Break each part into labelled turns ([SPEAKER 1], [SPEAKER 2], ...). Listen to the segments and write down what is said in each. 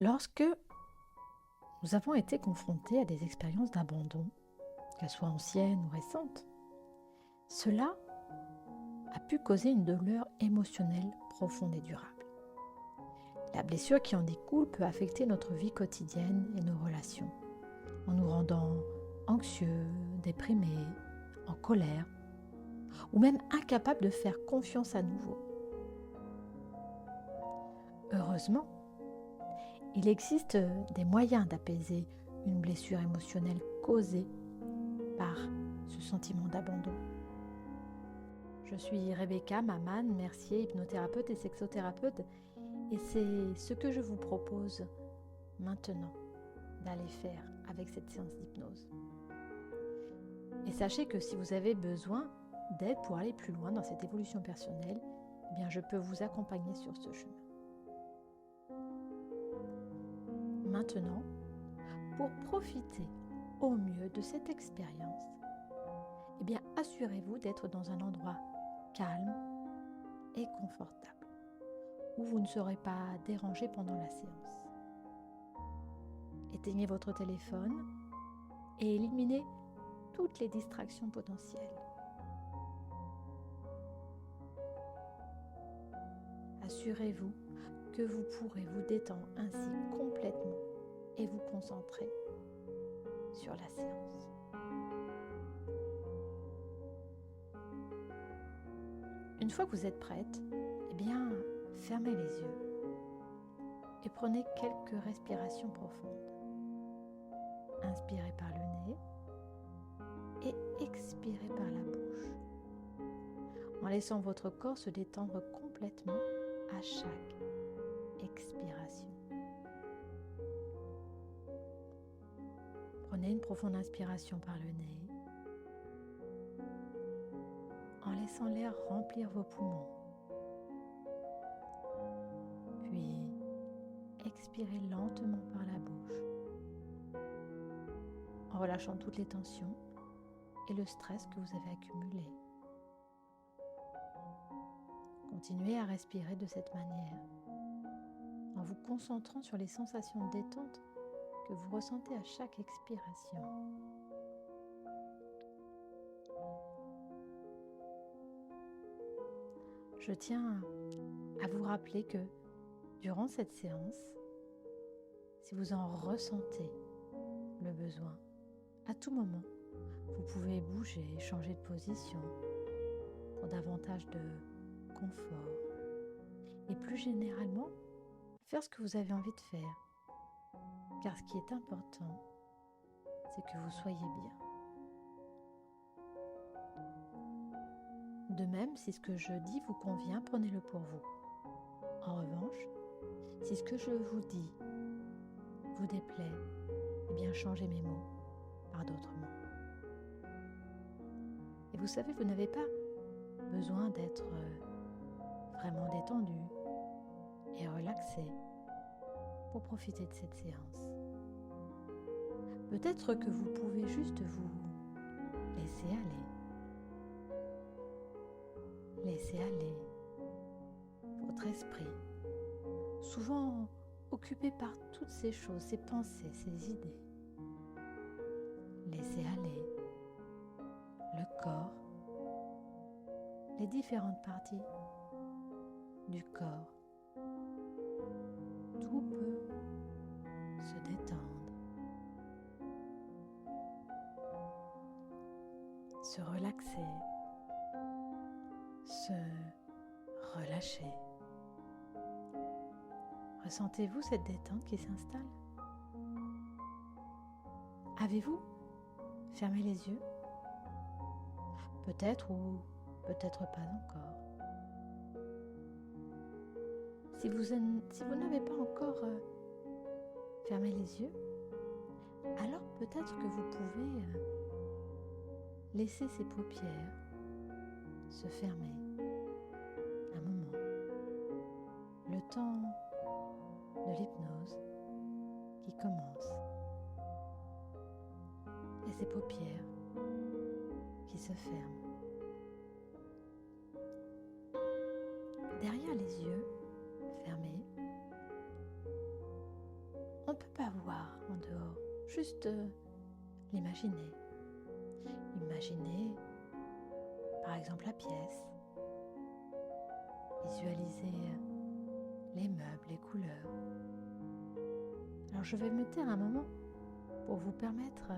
[SPEAKER 1] Lorsque nous avons été confrontés à des expériences d'abandon, qu'elles soient anciennes ou récentes, cela a pu causer une douleur émotionnelle profonde et durable. La blessure qui en découle peut affecter notre vie quotidienne et nos relations, en nous rendant anxieux, déprimés, en colère, ou même incapables de faire confiance à nouveau. Heureusement, il existe des moyens d'apaiser une blessure émotionnelle causée par ce sentiment d'abandon. Je suis Rebecca Maman, Mercier, hypnothérapeute et sexothérapeute, et c'est ce que je vous propose maintenant d'aller faire avec cette séance d'hypnose. Et sachez que si vous avez besoin d'aide pour aller plus loin dans cette évolution personnelle, eh bien je peux vous accompagner sur ce chemin. Maintenant, pour profiter au mieux de cette expérience, eh bien assurez-vous d'être dans un endroit calme et confortable, où vous ne serez pas dérangé pendant la séance. Éteignez votre téléphone et éliminez toutes les distractions potentielles. Assurez-vous que vous pourrez vous détendre ainsi complètement et vous concentrer sur la séance. Une fois que vous êtes prête, eh bien, fermez les yeux et prenez quelques respirations profondes. Inspirez par le nez et expirez par la bouche, en laissant votre corps se détendre complètement à chaque expiration. Prenez une profonde inspiration par le nez, en laissant l'air remplir vos poumons. Puis, expirez lentement par la bouche, en relâchant toutes les tensions et le stress que vous avez accumulé. Continuez à respirer de cette manière, en vous concentrant sur les sensations de détente que vous ressentez à chaque expiration. Je tiens à vous rappeler que durant cette séance, si vous en ressentez le besoin, à tout moment, vous pouvez bouger, changer de position pour davantage de confort et plus généralement, faire ce que vous avez envie de faire. Car ce qui est important, c'est que vous soyez bien. De même, si ce que je dis vous convient, prenez-le pour vous. En revanche, si ce que je vous dis vous déplaît, eh bien changez mes mots par d'autres mots. Et vous savez, vous n'avez pas besoin d'être vraiment détendu et relaxé pour profiter de cette séance. Peut-être que vous pouvez juste vous laisser aller. Laissez aller votre esprit, souvent occupé par toutes ces choses, ces pensées, ces idées. Laissez aller le corps, les différentes parties du corps. Tout peut se détendre, se relaxer, se relâcher. Ressentez-vous cette détente qui s'installe? Avez-vous fermé les yeux? Peut-être ou peut-être pas encore. Si vous n'avez pas encore fermé les yeux, alors peut-être que vous pouvez laisser ces paupières se fermer un moment, le temps de l'hypnose qui commence, et ces paupières qui se ferment. Derrière les yeux fermés, ne peut pas voir en dehors, juste l'imaginer. Imaginez par exemple la pièce, visualisez les meubles, les couleurs. Alors je vais me taire un moment pour vous permettre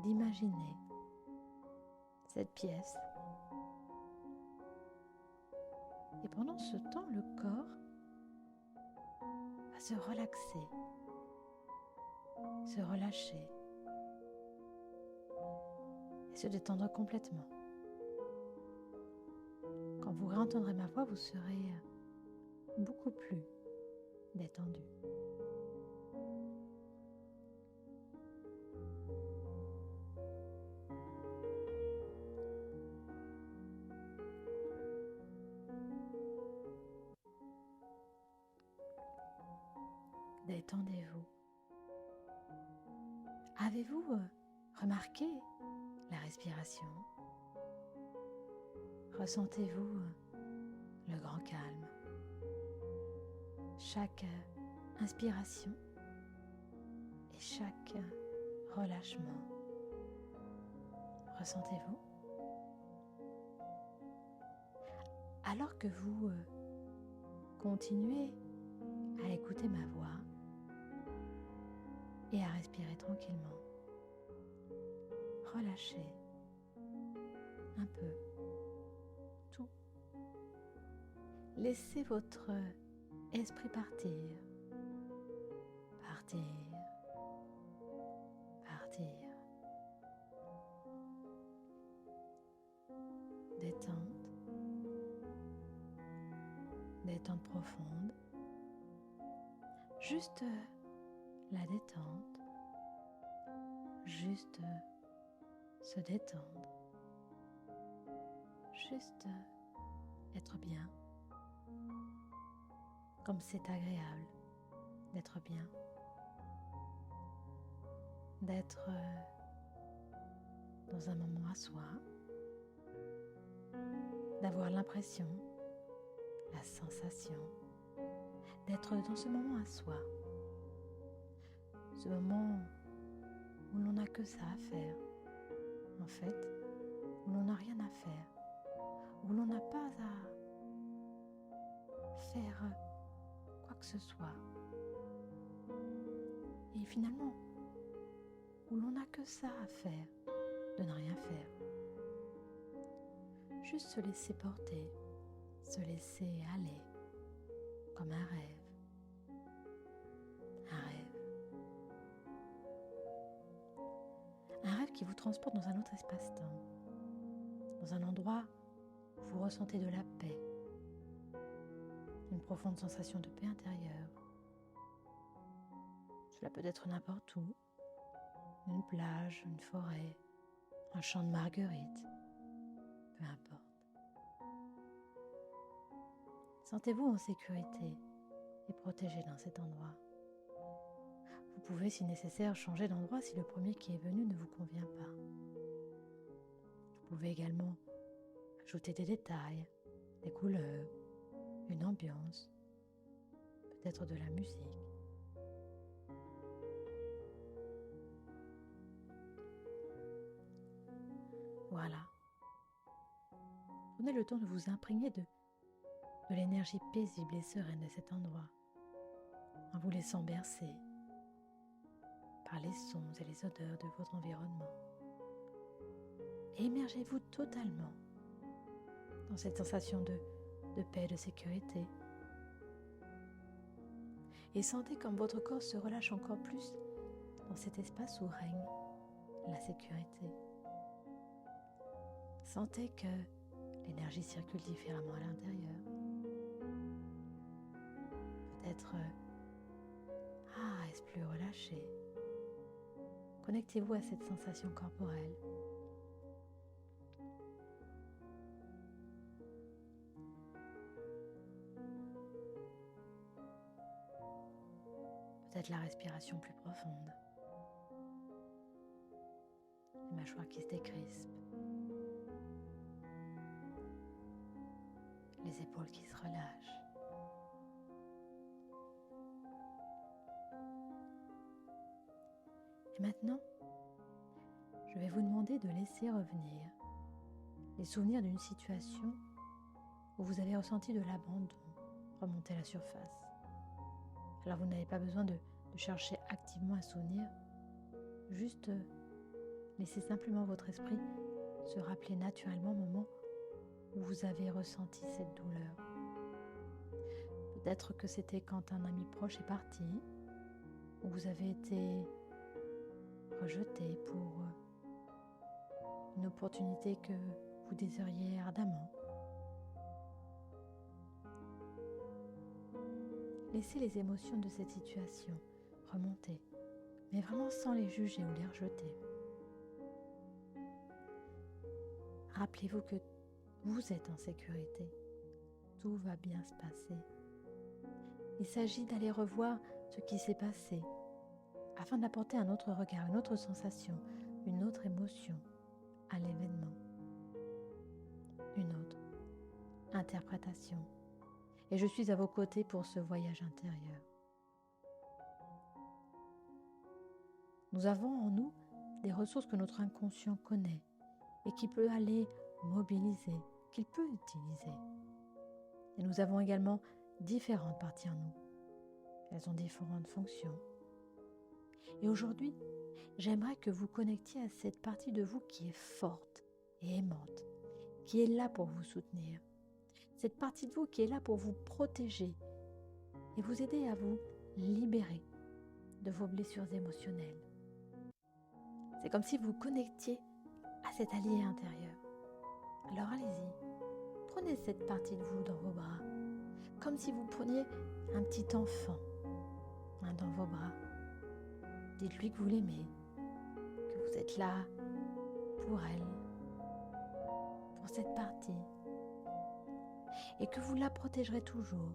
[SPEAKER 1] d'imaginer cette pièce. Et pendant ce temps, le corps va se relaxer, se relâcher et se détendre complètement. Quand vous réentendrez ma voix, vous serez beaucoup plus détendu. Détendez-vous. Avez-vous remarqué la respiration? Ressentez-vous le grand calme? Chaque inspiration et chaque relâchement. Ressentez-vous? Alors que vous continuez à écouter ma voix et à respirer tranquillement, relâchez un peu tout. Laissez votre esprit partir, partir, partir. Détente, détente profonde, juste la détente, juste se détendre, juste être bien, comme c'est agréable d'être bien, d'être dans un moment à soi, d'avoir l'impression, la sensation d'être dans ce moment à soi, ce moment où l'on n'a que ça à faire, en fait, où l'on n'a rien à faire, où l'on n'a pas à faire quoi que ce soit. Et finalement, où l'on n'a que ça à faire, de ne rien faire. Juste se laisser porter, se laisser aller, comme un rêve. Un rêve. Un rêve qui vous transporte dans un autre espace-temps, dans un endroit où vous ressentez de la paix, une profonde sensation de paix intérieure. Cela peut être n'importe où, une plage, une forêt, un champ de marguerites, peu importe. Sentez-vous en sécurité et protégé dans cet endroit. Vous pouvez, si nécessaire, changer d'endroit si le premier qui est venu ne vous convient pas. Vous pouvez également ajouter des détails, des couleurs, une ambiance, peut-être de la musique. Voilà. Prenez le temps de vous imprégner de l'énergie paisible et sereine de cet endroit, en vous laissant bercer par les sons et les odeurs de votre environnement. Et immergez-vous totalement dans cette sensation de paix, de sécurité. Et sentez comme votre corps se relâche encore plus dans cet espace où règne la sécurité. Sentez que l'énergie circule différemment à l'intérieur. Peut-être est-ce plus relâché. Connectez-vous à cette sensation corporelle. Peut-être la respiration plus profonde. Les mâchoires qui se décrispent. Les épaules qui se relâchent. Et maintenant, je vais vous demander de laisser revenir les souvenirs d'une situation où vous avez ressenti de l'abandon remonter à la surface. Alors vous n'avez pas besoin de chercher activement un souvenir, juste laissez simplement votre esprit se rappeler naturellement au moment où vous avez ressenti cette douleur. Peut-être que c'était quand un ami proche est parti, où vous avez été rejeté pour une opportunité que vous désiriez ardemment. Laissez les émotions de cette situation remonter, mais vraiment sans les juger ou les rejeter. Rappelez-vous que vous êtes en sécurité. Tout va bien se passer. Il s'agit d'aller revoir ce qui s'est passé afin d'apporter un autre regard, une autre sensation, une autre émotion à l'événement. Une autre interprétation. Et je suis à vos côtés pour ce voyage intérieur. Nous avons en nous des ressources que notre inconscient connaît et qui peut aller mobiliser, qu'il peut utiliser. Et nous avons également différentes parties en nous. Elles ont différentes fonctions. Et aujourd'hui, j'aimerais que vous connectiez à cette partie de vous qui est forte et aimante, qui est là pour vous soutenir. Cette partie de vous qui est là pour vous protéger et vous aider à vous libérer de vos blessures émotionnelles. C'est comme si vous connectiez à cet allié intérieur. Alors allez-y, prenez cette partie de vous dans vos bras, comme si vous preniez un petit enfant dans vos bras. Dites-lui que vous l'aimez, que vous êtes là pour elle, pour cette partie, et que vous la protégerez toujours.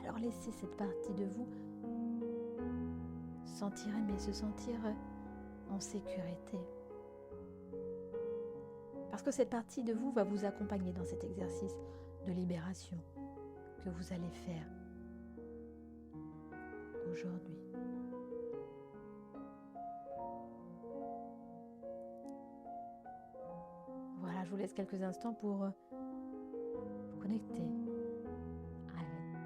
[SPEAKER 1] Alors laissez cette partie de vous sentir aimée, se sentir en sécurité. Parce que cette partie de vous va vous accompagner dans cet exercice de libération que vous allez faire aujourd'hui. Voilà, je vous laisse quelques instants pour vous connecter à elle.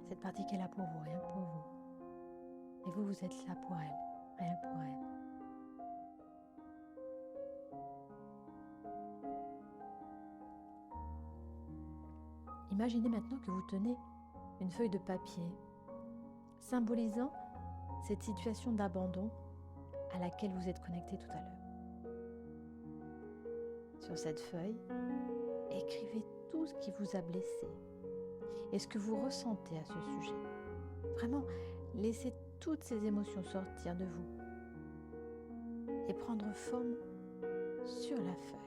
[SPEAKER 1] Cette partie qui est là pour vous, rien que pour vous. Et vous, vous êtes là pour elle, rien que pour elle. Imaginez maintenant que vous tenez une feuille de papier symbolisant cette situation d'abandon à laquelle vous êtes connecté tout à l'heure. Sur cette feuille, écrivez tout ce qui vous a blessé et ce que vous ressentez à ce sujet. Vraiment, laissez toutes ces émotions sortir de vous et prendre forme sur la feuille.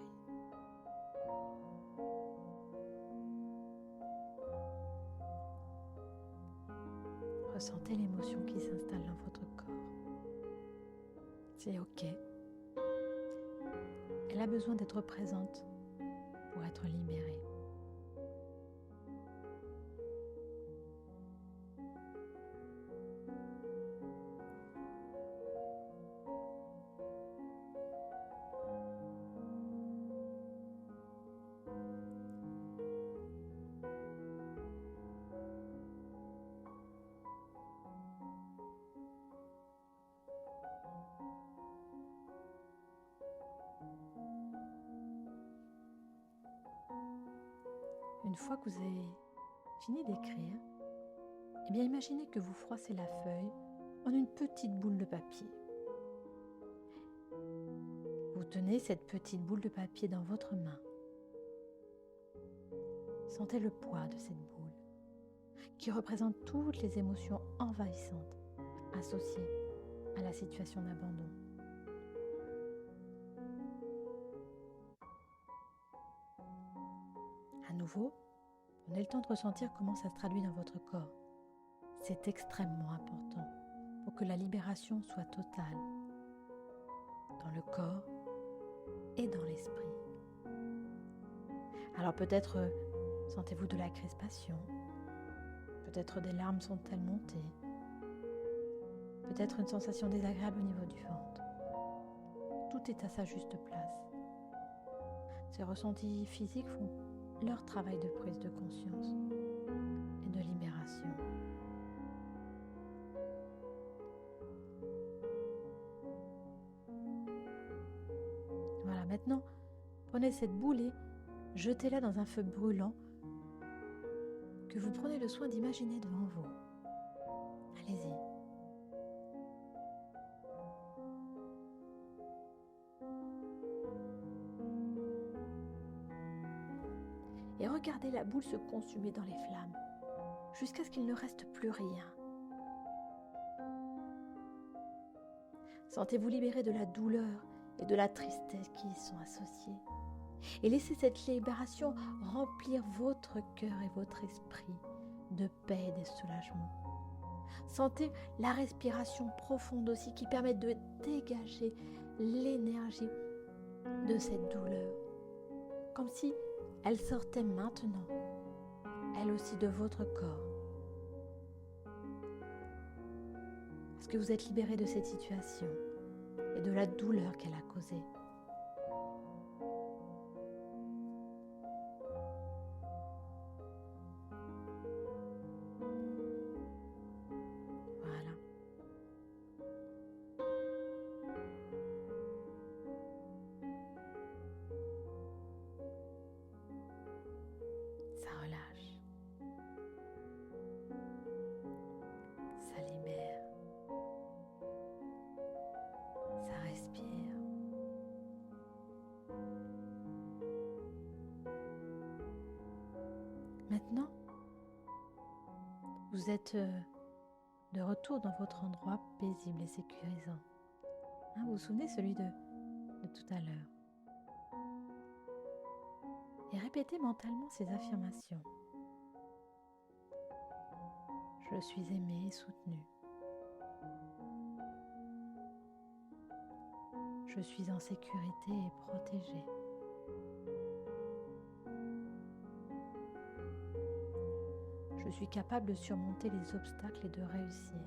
[SPEAKER 1] Ressentez l'émotion qui s'installe dans votre corps. C'est OK. Elle a besoin d'être présente pour être libérée. Une fois que vous avez fini d'écrire, eh bien imaginez que vous froissez la feuille en une petite boule de papier. Vous tenez cette petite boule de papier dans votre main. Sentez le poids de cette boule qui représente toutes les émotions envahissantes associées à la situation d'abandon. À nouveau, prenez le temps de ressentir comment ça se traduit dans votre corps. C'est extrêmement important pour que la libération soit totale dans le corps et dans l'esprit. Alors peut-être sentez-vous de la crispation, peut-être des larmes sont-elles montées, peut-être une sensation désagréable au niveau du ventre. Tout est à sa juste place. Ces ressentis physiques font leur travail de prise de conscience et de libération. Voilà, maintenant, prenez cette boule et jetez-la dans un feu brûlant que vous prenez le soin d'imaginer devant vous. Allez-y. Et regardez la boule se consumer dans les flammes, jusqu'à ce qu'il ne reste plus rien. Sentez-vous libéré de la douleur et de la tristesse qui y sont associées. Et laissez cette libération remplir votre cœur et votre esprit de paix et de soulagement. Sentez la respiration profonde aussi qui permet de dégager l'énergie de cette douleur, comme si elle sortait maintenant, elle aussi de votre corps. Parce que vous êtes libéré de cette situation et de la douleur qu'elle a causée. Voilà. Ça relâche. Ça libère. Ça respire. Maintenant, vous êtes de retour dans votre endroit paisible et sécurisant. Vous vous souvenez celui de tout à l'heure. Et répétez mentalement ces affirmations. Je suis aimé et soutenu. Je suis en sécurité et protégé. Je suis capable de surmonter les obstacles et de réussir.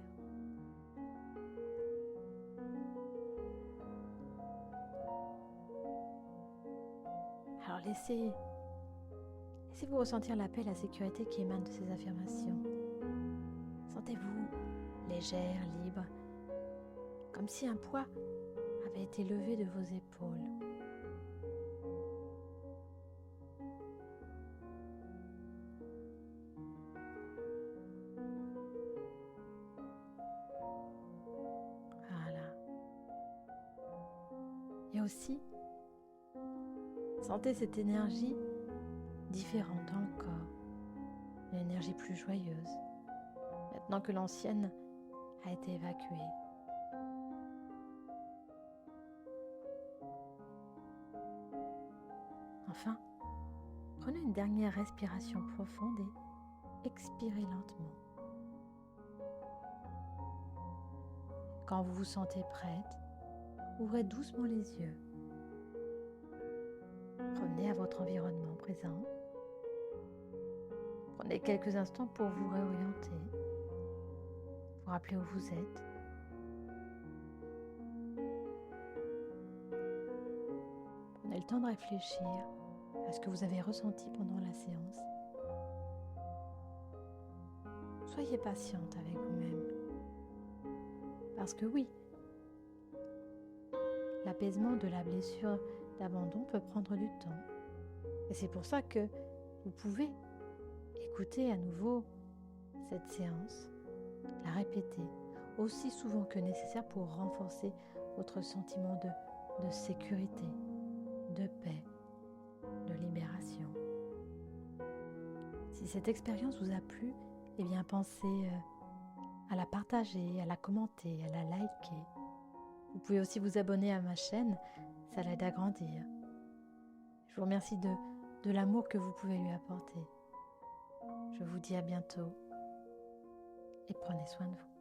[SPEAKER 1] Alors laissez-vous ressentir la paix et la sécurité qui émanent de ces affirmations. Sentez-vous légère, libre, comme si un poids avait été levé de vos épaules. Voilà. Et aussi, sentez cette énergie différente dans le corps, une énergie plus joyeuse, maintenant que l'ancienne a été évacuée. Enfin, prenez une dernière respiration profonde et expirez lentement. Quand vous vous sentez prête, ouvrez doucement les yeux. Revenez à votre environnement présent. Prenez quelques instants pour vous réorienter, vous rappeler où vous êtes. Prenez le temps de réfléchir à ce que vous avez ressenti pendant la séance. Soyez patiente avec vous-même. Parce que oui, l'apaisement de la blessure d'abandon peut prendre du temps. Et c'est pour ça que vous pouvez écouter à nouveau cette séance, la répéter aussi souvent que nécessaire pour renforcer votre sentiment de sécurité, de paix, de libération. Si cette expérience vous a plu, eh bien pensez à la partager, à la commenter, à la liker. Vous pouvez aussi vous abonner à ma chaîne, ça l'aide à grandir. Je vous remercie de l'amour que vous pouvez lui apporter. Je vous dis à bientôt et prenez soin de vous.